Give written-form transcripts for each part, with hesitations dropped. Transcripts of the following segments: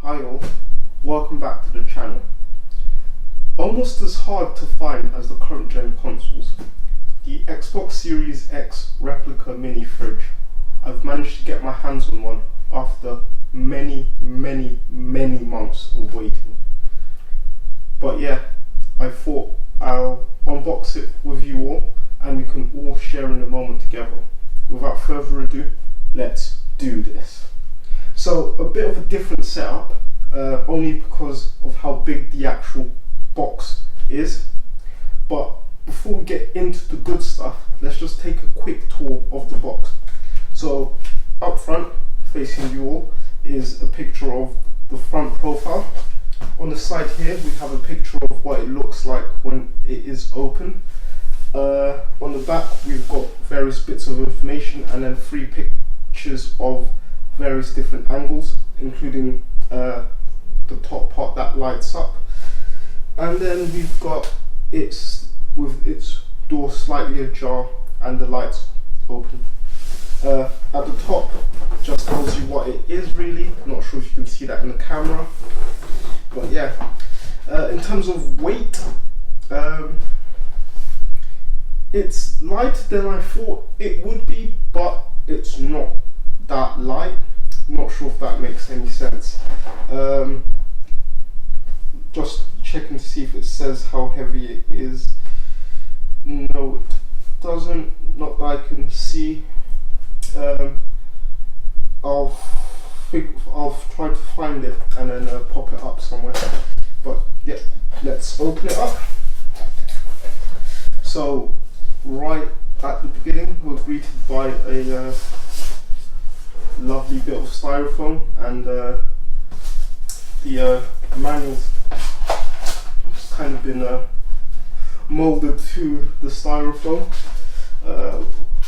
Hi all, welcome back to the channel. Almost as hard to find as the current gen consoles, the Xbox Series X replica mini fridge. I've managed to get my hands on one after many months of waiting. But yeah, I thought I'll unbox it with you all and we can all share in the moment together. Without further ado, let's do this. So a bit of a different setup, only because of how big the actual box is. But before we get into the good stuff, let's just take a quick tour of the box. So up front, facing you all, is a picture of the front profile. On the side here, we have a picture of what it looks like when it is open. On the back, we've got various bits of information and then 3 pictures of various different angles, including the top part that lights up, and then we've got its door slightly ajar and the lights open. At the top, just tells you what it is really. Not sure if you can see that in the camera, but yeah. In terms of weight, it's lighter than I thought it would be, but it's not that light. Not sure if that makes any sense. Just checking to see if it says how heavy it is. No, it doesn't, not that I can see. I'll try to find it and then pop it up somewhere. But yeah, let's open it up. So right at the beginning, we're greeted by a lovely bit of styrofoam, and the manual's kind of been molded to the styrofoam.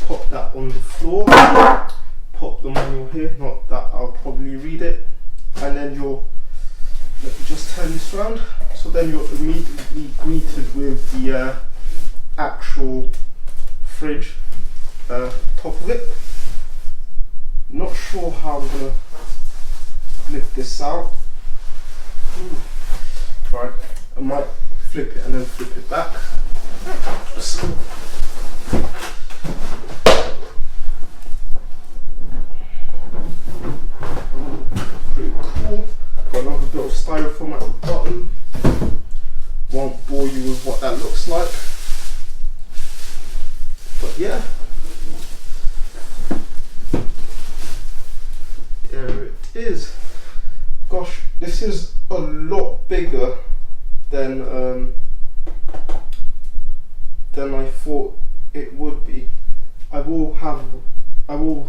Pop that on the floor, pop the manual here, not that I'll probably read it, and then let me just turn this around, so then you're immediately greeted with the actual fridge, top of it. Not sure how I'm gonna flip this out. Right, I might flip it and then flip it back. So, pretty cool. Got another bit of styrofoam at the bottom. Won't bore you with what that looks like. But yeah. There it is. Gosh, this is a lot bigger than I thought it would be. I will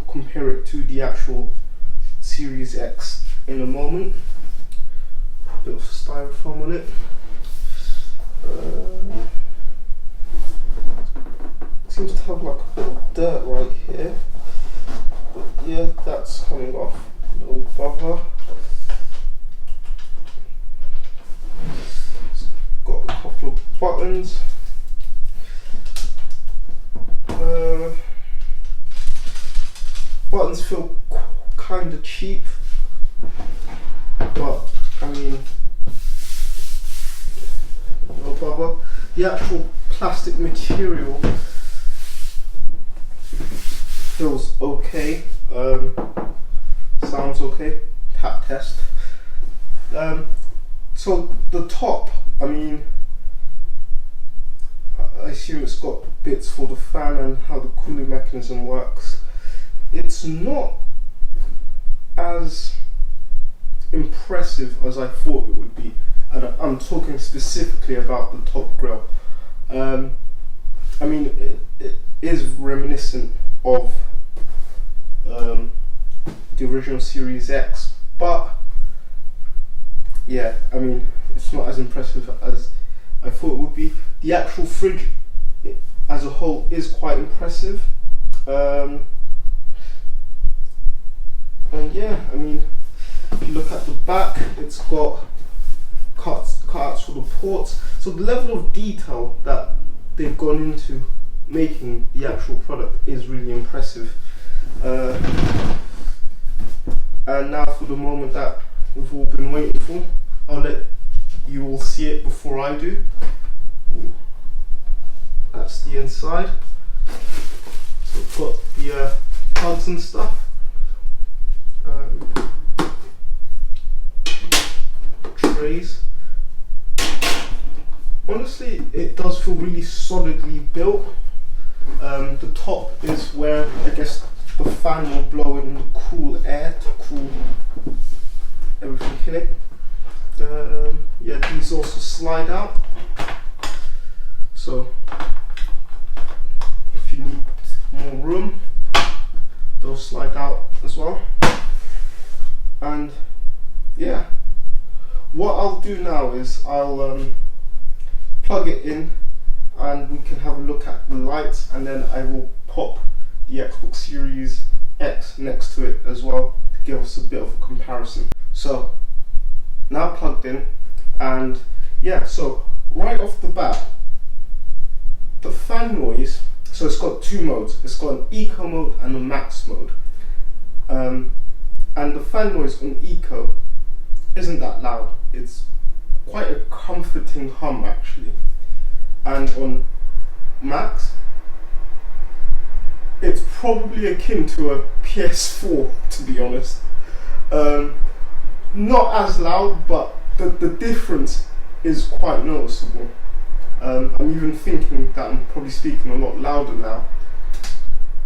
compare it to the actual Series X in a moment. A bit of styrofoam on it. Seems to have like a bit of dirt right here. But yeah, that's coming off. No bother. It's got a couple of buttons. Buttons feel kind of cheap, but I mean, no bother. The actual plastic material feels okay. Sounds okay. Tap test. So the top, I mean, I assume it's got bits for the fan and how the cooling mechanism works. It's not as impressive as I thought it would be, and I'm talking specifically about the top grille. I mean, it is reminiscent of the original Series X, but yeah, I mean, it's not as impressive as I thought it would be. The actual fridge as a whole is quite impressive, and yeah, I mean, if you look at the back, it's got cutouts for the ports, so the level of detail that they've gone into making the actual product is really impressive. And now for the moment that we've all been waiting for. I'll let you all see it before I do. Ooh. That's the inside. So we've got the plugs and stuff. Trays. Honestly, it does feel really solidly built. The top is where I guess the fan will blow in the cool air to cool everything in it. Yeah, these also slide out. So if you need more room, they'll slide out as well. And yeah, what I'll do now is I'll plug it in and we can have a look at the lights, and then I will pop the Xbox Series X next to it as well to give us a bit of a comparison. So now plugged in, and yeah, so right off the bat, the fan noise, so it's got two modes. It's got an eco mode and a max mode. And the fan noise on eco isn't that loud. It's quite a comforting hum actually. And on max, it's probably akin to a PS4 to be honest. Not as loud, but the difference is quite noticeable. I'm even thinking that I'm probably speaking a lot louder now.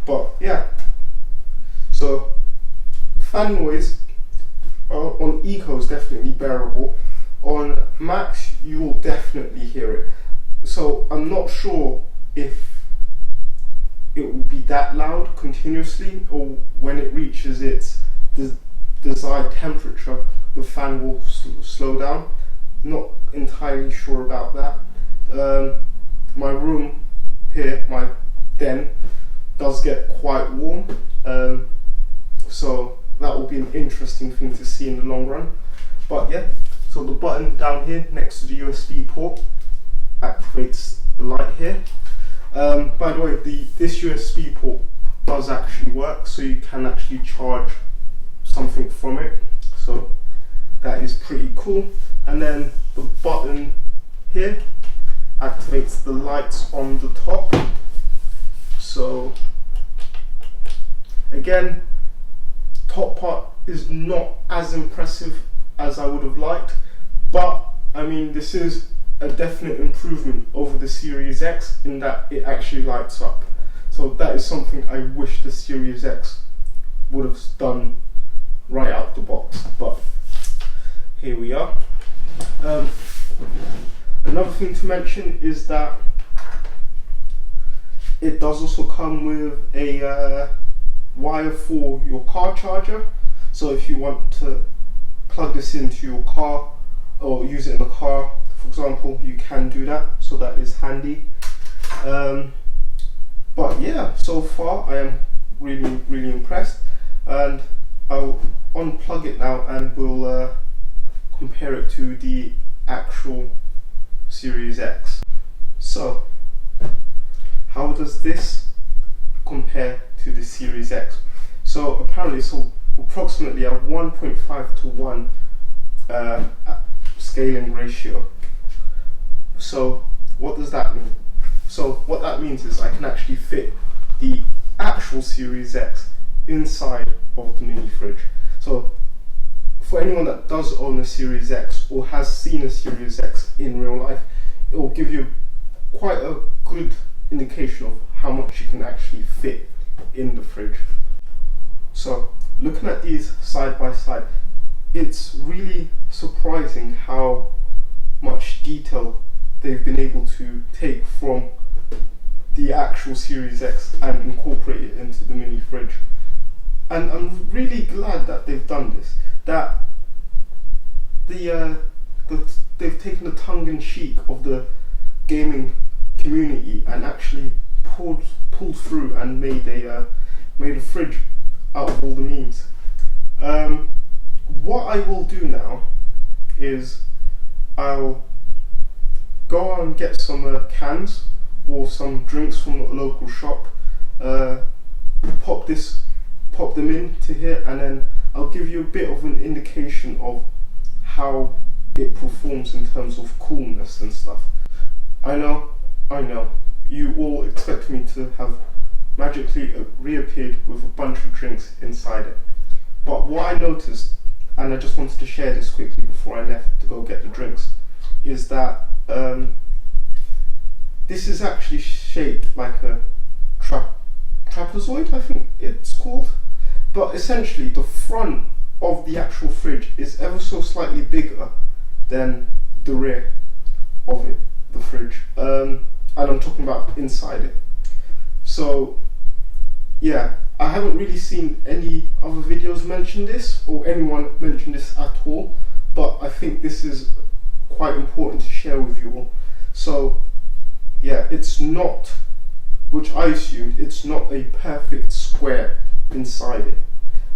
But yeah, so fan noise on eco is definitely bearable. On max, you will definitely hear it. So I'm not sure if it will be that loud continuously, or when it reaches its desired temperature, the fan will slow down. Not entirely sure about that. My room here, my den, does get quite warm, so that will be an interesting thing to see in the long run. But yeah, so the button down here next to the USB port activates the light here. By the way, this USB port does actually work, so you can actually charge something from it, so that is pretty cool. And then the button here activates the lights on the top. So again, top part is not as impressive as I would have liked, but I mean, this is a definite improvement over the Series X in that it actually lights up. So that is something I wish the Series X would have done right out the box, but here we are. Another thing to mention is that it does also come with a wire for your car charger. So if you want to plug this into your car or use it in the car, for example, you can do that, so that is handy. But yeah, so far I am really impressed, and I'll unplug it now and we'll compare it to the actual Series X. So how does this compare to the Series X? So apparently it's approximately a 1.5 to 1 scaling ratio. So what does that mean? So what that means is I can actually fit the actual Series X inside of the mini fridge. So for anyone that does own a Series X or has seen a Series X in real life, it will give you quite a good indication of how much you can actually fit in the fridge. So looking at these side by side, it's really surprising how much detail they've been able to take from the actual Series X and incorporate it into the mini fridge. And I'm really glad that they've done this, that they've taken the tongue-in-cheek of the gaming community and actually pulled through and made a fridge out of all the memes. What I will do now is I'll go out and get some cans or some drinks from a local shop, pop them into here, and then I'll give you a bit of an indication of how it performs in terms of coolness and stuff. I know, you all expect me to have magically reappeared with a bunch of drinks inside it. But what I noticed, and I just wanted to share this quickly before I left to go get the drinks, is that this is actually shaped like a trapezoid, I think it's called. But essentially the front of the actual fridge is ever so slightly bigger than the rear of it, the fridge. And I'm talking about inside it. So yeah, I haven't really seen any other videos mention this, or anyone mention this at all, but I think this is quite important to share with you all. So yeah, it's not, which I assumed, it's not a perfect square inside it.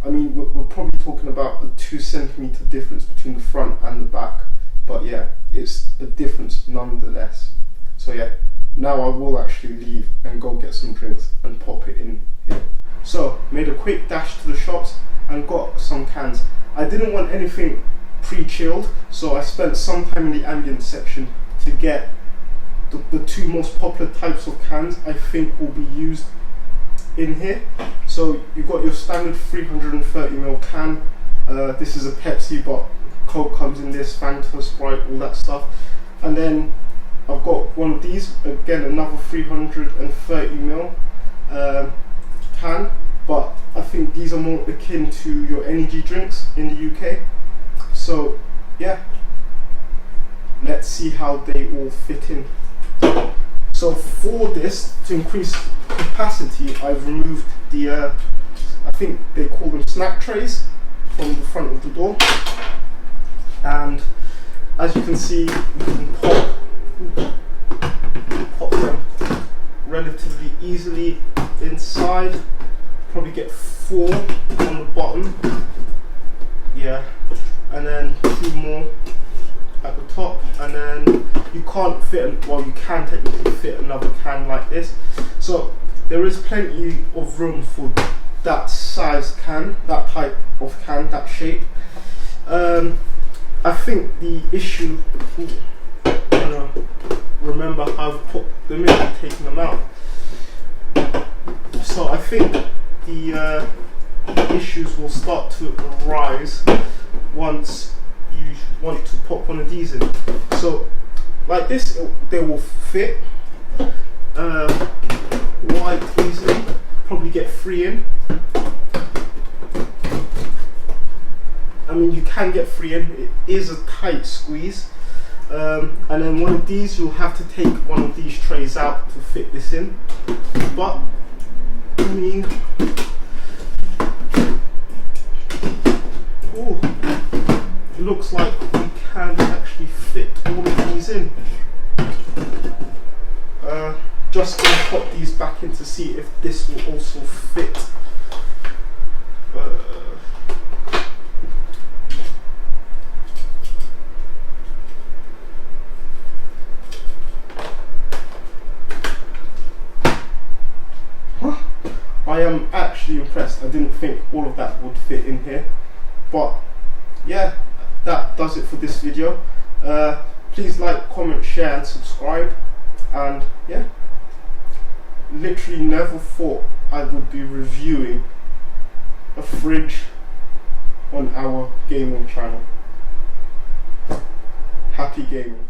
I mean, we're probably talking about a 2 centimeter difference between the front and the back, but yeah, it's a difference nonetheless. So yeah, now I will actually leave and go get some drinks and pop it in here. So, made a quick dash to the shops and got some cans. I didn't want anything pre-chilled, so I spent some time in the ambient section to get the 2 most popular types of cans I think will be used in here. So you've got your standard 330ml can. This is a Pepsi, but Coke comes in this, Fanta, Sprite, all that stuff. And then I've got one of these, again another 330ml can, but I think these are more akin to your energy drinks in the UK. So yeah, let's see how they all fit in. So for this, to increase capacity, I've removed the, I think they call them snack trays, from the front of the door. And as you can see, you can pop them relatively easily inside. Probably get 4 on the bottom, yeah, and then 2 more at the top, and then you can't fit, well, you can technically fit another can like this. So there is plenty of room for that size can, that type of can, that shape. I think the issue, I don't know, remember I've put them in and taken them out. So I think the issues will start to arise once you want to pop one of these in. So like this, they will fit quite easily. Probably get 3 in. I mean, you can get 3 in. It is a tight squeeze. And then one of these, you'll have to take one of these trays out to fit this in. But I mean, oh, it looks like we can actually fit all of these in. Just going to pop these back in to see if this will also fit. I am actually impressed. I didn't think all of that would fit in here, but yeah, that does it for this video. Please like, comment, share and subscribe. And yeah, literally never thought I would be reviewing a fridge on our gaming channel. Happy gaming.